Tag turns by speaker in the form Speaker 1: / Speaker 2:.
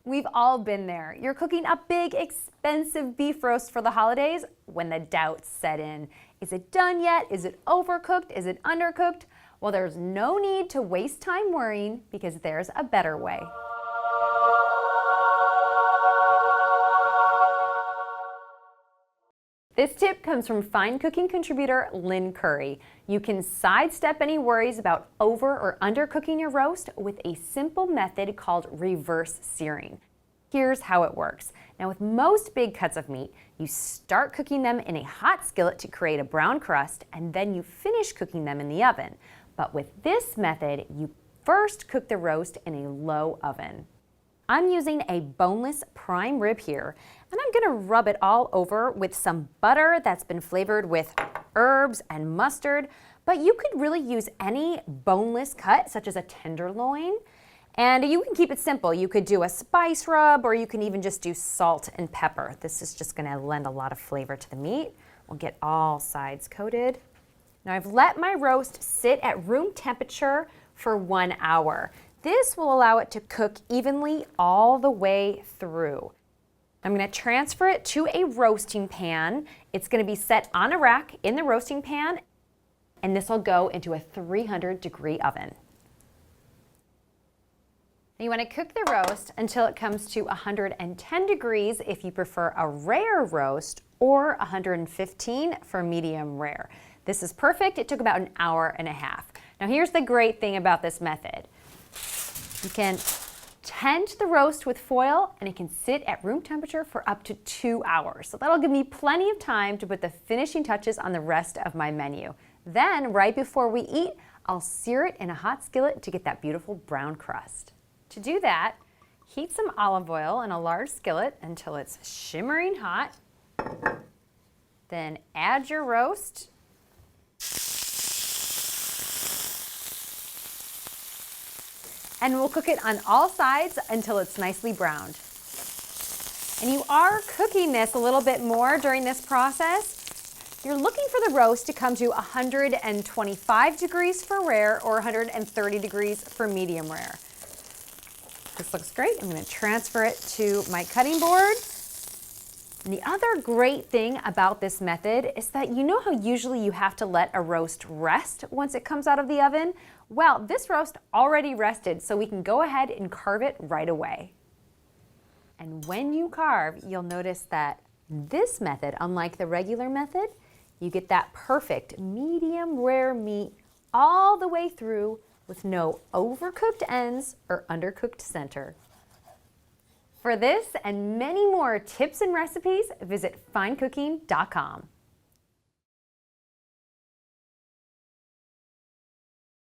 Speaker 1: We've all been there. You're cooking a big, expensive beef roast for the holidays when the doubts set in. Is it done yet? Is it overcooked? Is it undercooked? Well, there's no need to waste time worrying because there's a better way. This tip comes from fine cooking contributor Lynn Curry. You can sidestep any worries about over or undercooking your roast with a simple method called reverse searing. Here's how it works. Now, with most big cuts of meat, you start cooking them in a hot skillet to create a brown crust, and then you finish cooking them in the oven. But with this method, you first cook the roast in a low oven. I'm using a boneless prime rib here, and I'm gonna rub it all over with some butter that's been flavored with herbs and mustard, but you could really use any boneless cut, such as a tenderloin, and you can keep it simple. You could do a spice rub, or you can even just do salt and pepper. This is just gonna lend a lot of flavor to the meat. We'll get all sides coated. Now I've let my roast sit at room temperature for 1 hour. This will allow it to cook evenly all the way through. I'm going to transfer it to a roasting pan. It's going to be set on a rack in the roasting pan, and this will go into a 300-degree oven. You want to cook the roast until it comes to 110 degrees if you prefer a rare roast, or 115 for medium rare. This is perfect. It took about 1.5 hours. Now here's the great thing about this method. You can tent the roast with foil, and it can sit at room temperature for up to 2 hours. So that'll give me plenty of time to put the finishing touches on the rest of my menu. Then, right before we eat, I'll sear it in a hot skillet to get that beautiful brown crust. To do that, heat some olive oil in a large skillet until it's shimmering hot. Then add your roast. And we'll cook it on all sides until it's nicely browned. And you are cooking this a little bit more during this process. You're looking for the roast to come to 125 degrees for rare, or 130 degrees for medium rare. This looks great. I'm going to transfer it to my cutting board. And the other great thing about this method is that you know how usually you have to let a roast rest once it comes out of the oven? Well, this roast already rested, so we can go ahead and carve it right away. And when you carve, you'll notice that this method, unlike the regular method, you get that perfect medium rare meat all the way through with no overcooked ends or undercooked center. For this and many more tips and recipes, visit finecooking.com.